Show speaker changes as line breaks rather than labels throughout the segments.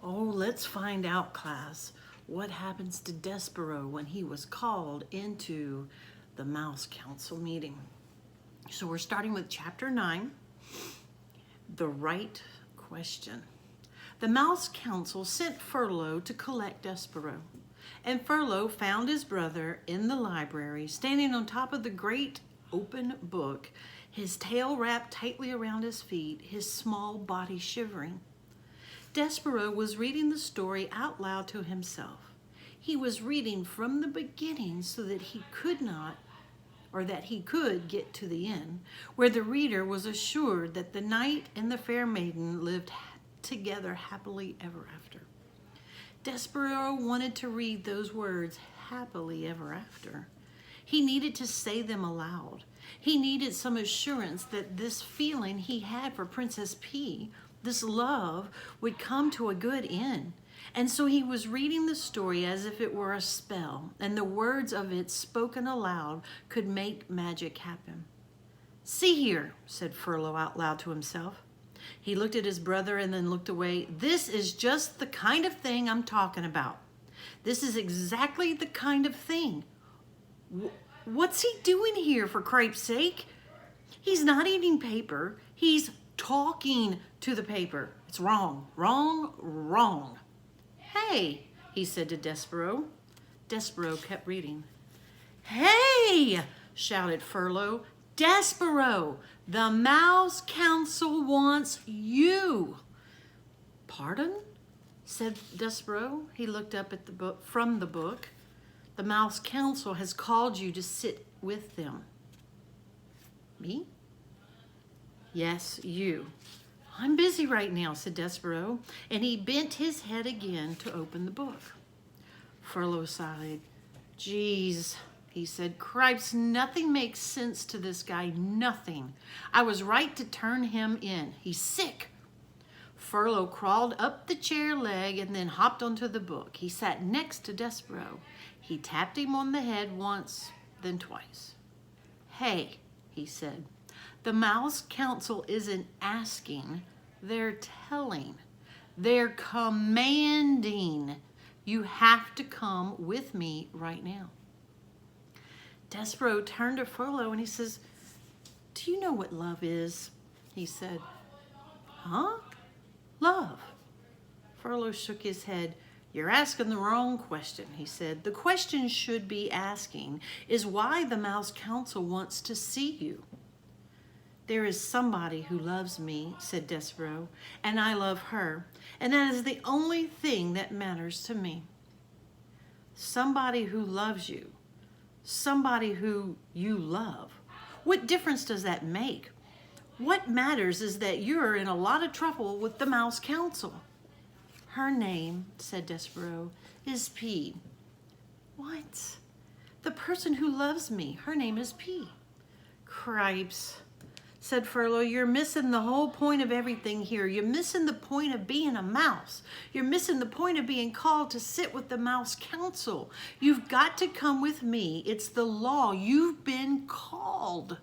Oh, let's find out, class, what happens to Despero when he was called into the Mouse Council meeting. So we're starting with chapter 9, the right question. The Mouse Council sent Furlough to collect Despero, and Furlough found his brother in the library, standing on top of the great open book, his tail wrapped tightly around his feet, his small body shivering. Despero was reading the story out loud to himself. He was reading from the beginning so that he could get to the end, where the reader was assured that the knight and the fair maiden lived together happily ever after. Despero wanted to read those words, happily ever after. He needed to say them aloud. He needed some assurance that this feeling he had for Princess P, this love, would come to a good end. And so he was reading the story as if it were a spell, and the words of it spoken aloud could make magic happen. "See here," said Furlough out loud to himself. He looked at his brother and then looked away. "This is just the kind of thing I'm talking about. This is exactly the kind of thing. What's he doing here, for cripe's sake? He's not eating paper. He's talking to the paper. It's wrong, wrong, wrong." "Hey," he said to Despero. Despero kept reading. "Hey," shouted Furlough. "Despero, the Mouse Council wants you." "Pardon?" said Despero. He looked up at the book from the book. "The Mouse Council has called you to sit with them." "Me?" "Yes, you." "I'm busy right now," said Despero, and he bent his head again to open the book. Furlough sighed. "Geez," he said, "cripes, nothing makes sense to this guy, nothing. I was right to turn him in. He's sick." Furlough crawled up the chair leg and then hopped onto the book. He sat next to Despero. He tapped him on the head once, then twice. "Hey," he said, "the Mouse Council isn't asking, they're telling. They're commanding. You have to come with me right now." Despero turned to Furlough and he says, "Do you know what love is?" he said. "Huh? Love?" Furlough shook his head. "You're asking the wrong question," he said. "The question should be asking is why the Mouse Council wants to see you." "There is somebody who loves me," said Despero, "and I love her, and that is the only thing that matters to me." Somebody who loves you, somebody who you love. What difference does that make? What matters is that you're in a lot of trouble with the Mouse Council. "Her name," said Despero, "is P." "What?" "The person who loves me, her name is P." "Cripes," said Furlough, "you're missing the whole point of everything here. You're missing the point of being a mouse. You're missing the point of being called to sit with the Mouse Council. You've got to come with me. It's the law. You've been called."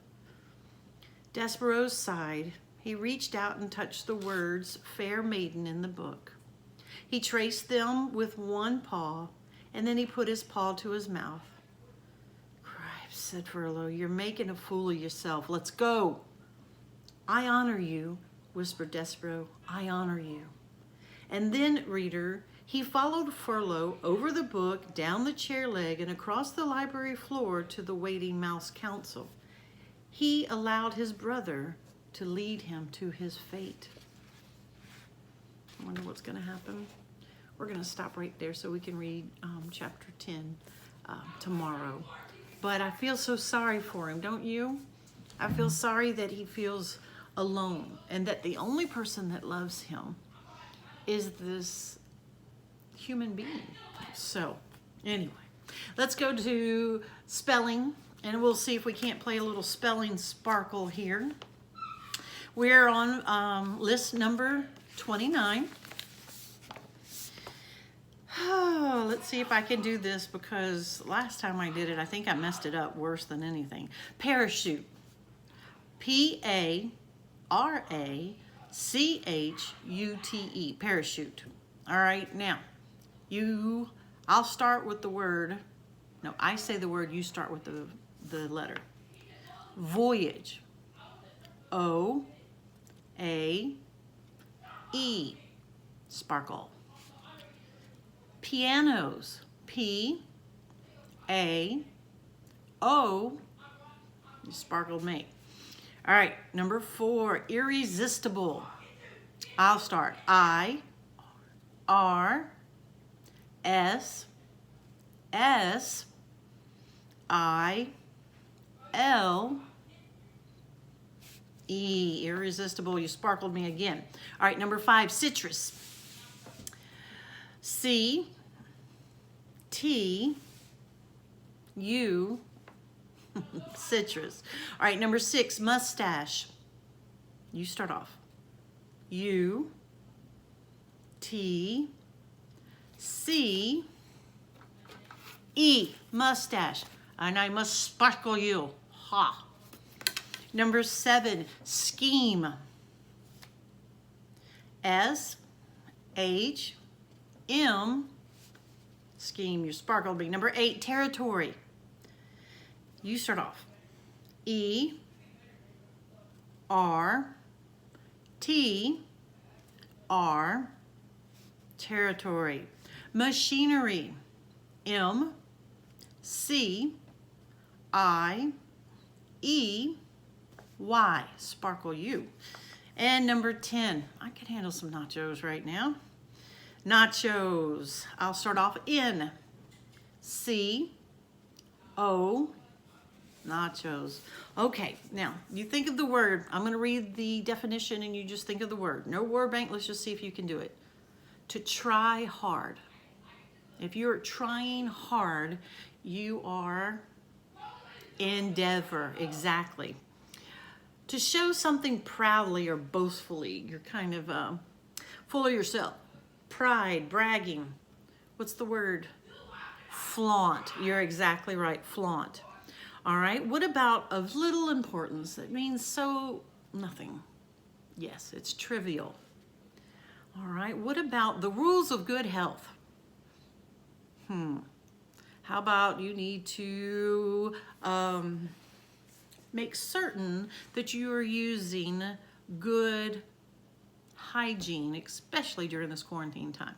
Despero sighed. He reached out and touched the words "fair maiden" in the book. He traced them with one paw, and then he put his paw to his mouth. "Cripes," said Furlough, "you're making a fool of yourself. Let's go." "I honor you," whispered Despero. "I honor you." And then, reader, he followed Furlough over the book, down the chair leg, and across the library floor to the waiting Mouse Council. He allowed his brother to lead him to his fate. I wonder what's going to happen. We're going to stop right there so we can read chapter 10 tomorrow. But I feel so sorry for him, don't you? I feel sorry that he feels alone and that the only person that loves him is this human being. So, anyway, let's go to spelling, and we'll see if we can't play a little spelling sparkle here. We're on list number 29. Oh, let's see if I can do this, because last time I did it, I think I messed it up worse than anything. Parachute. P-A-R-A-C-H-U-T-E. Parachute. All right, now, I'll start with the word. No, I say the word, you start with the letter. Voyage. O-A-E. Sparkle. Pianos. P-A-O. You sparkled me. All right, number 4, irresistible. I'll start. I-R-S-I-L-E. Irresistible. You sparkled me again. All right, number 5, citrus. C-T-U. Citrus. All right, number 6, mustache. You start off. U-T-C-E. Mustache. And I must sparkle you. Ha. Number 7, scheme. S-H-M. Scheme. You sparkled me. Number 8, territory. You start off. E-R-T-R. Territory. Machinery. M-C-I-E-Y. Sparkle you. And number 10. I could handle some nachos right now. Nachos. I'll start off. N-C-O. Nachos. Okay, now you think of the word. I'm going to read the definition and you just think of the word. No word bank. Let's just see if you can do it. To try hard. If you're trying hard, you are endeavor. Exactly. To show something proudly or boastfully. You're kind of full of yourself. Pride, bragging. What's the word? Flaunt. You're exactly right. Flaunt. All right, what about of little importance? It means so nothing. Yes, it's trivial. All right, what about the rules of good health? How about you need to make certain that you are using good hygiene, especially during this quarantine time.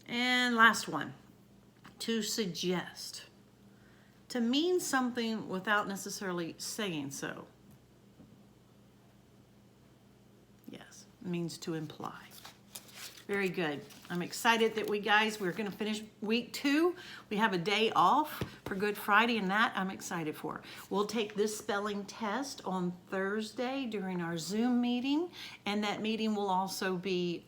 And last one, to suggest. To mean something without necessarily saying so. Yes, it means to imply. Very good. I'm excited that we're going to finish week 2. We have a day off for Good Friday, and that I'm excited for. We'll take this spelling test on Thursday during our Zoom meeting, and that meeting will also be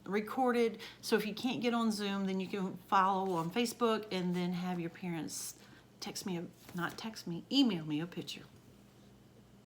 recorded. So if you can't get on Zoom, then you can follow on Facebook and then have your parents email me a picture.